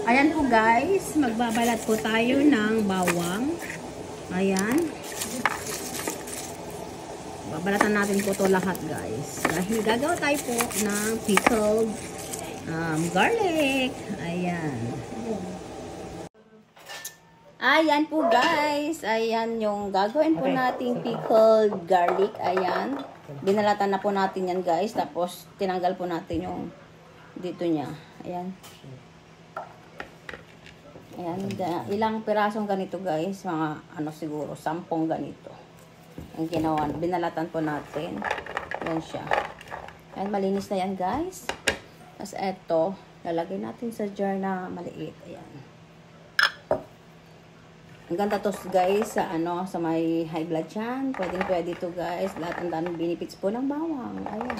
Ayan po guys, magbabalat po tayo ng bawang. Ayan. Babalatan natin po to lahat guys. Dahil gagawa tayo po ng pickled garlic. Ayan. Ayan po guys. Ayan yung gagawin po nating pickled garlic. Ayan. Binalatan na po natin yan guys. Tapos tinanggal po natin yung dito niya. Ayan. Ayan. Ilang pirasong ganito guys. Mga ano siguro, 10 ganito. Ang ginawa. Binalatan po natin. Ayan siya. Ayan. Malinis na yan guys. Tapos eto. Lalagay natin sa jar na maliit. Ayan. Ang ganda to guys sa ano, sa may high blood yan. Pwede to guys. Lahat ang daming benefits po ng bawang. Ayan.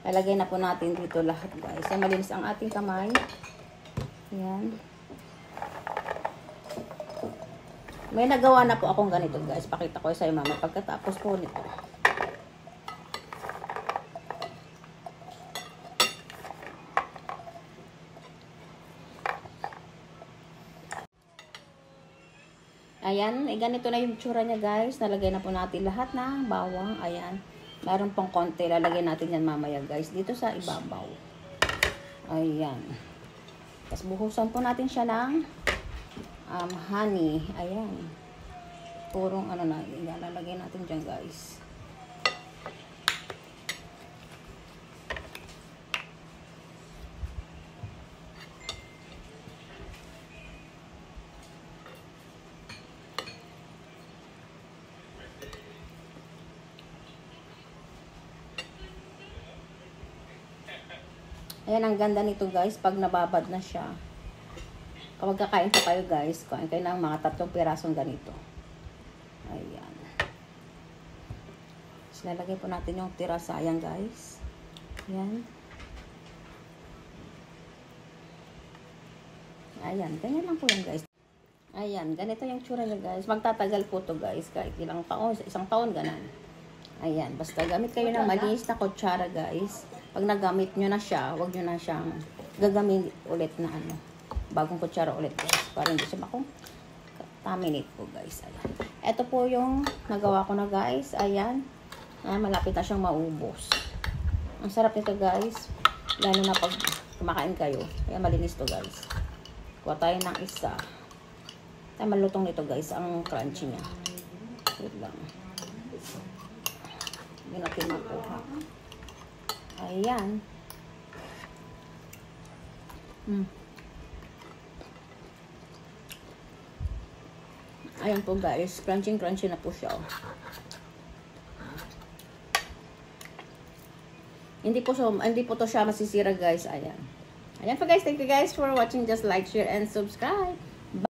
Lalagay na po natin dito lahat guys. Ay malinis ang ating kamay. Ayan. May nagawa na po akong ganito guys. Pakita ko sa iyo mama pagkatapos po nito. Ayan, ganito na yung tsura niya guys. Nalagay na po natin lahat ng bawang. Ayan. Meron pong konti. Lalagay natin yan mamaya guys. Dito sa ibabaw. Ayan. Tapos buhusan po natin siya ng honey. Ayan. Purong ano na. Ilalagay natin dyan guys. Ayan, ang ganda nito guys, pag nababad na siya. Kapag kakain pa kayo guys, kain kayo ng mga 3 pirasong ganito. Ayan. So, lalagay po natin yung tira sayang guys. Ayan. Ayan, ganyan lang po yan guys. Ayan, ganito yung tsura niya guys. Magtatagal po to guys, kahit ilang taon, isang taon ganan. Ayan, basta gamit kayo ng malinis na kutsara guys. Pag nagamit nyo na siya, huwag nyo na siyang gagamit ulit na ano, bagong kutsara ulit guys. Para hindi siya contaminate po guys. Ayan. Ito po yung nagawa ko na guys. Ayan. Ayan, malapit na siyang maubos. Ang sarap nito guys. Lalo na pag kumakain kayo. Ayan, malinis to guys. Kuha tayo ng isa. Ayan, malutong nito guys. Ang crunchy niya. Wait lang. Hindi natin makuha. Ayan. Ayan po guys. Crunchy na po siya. Hindi po to siya masisira guys. Ayan. Ayan po guys. Thank you guys for watching. Just like, share, and subscribe.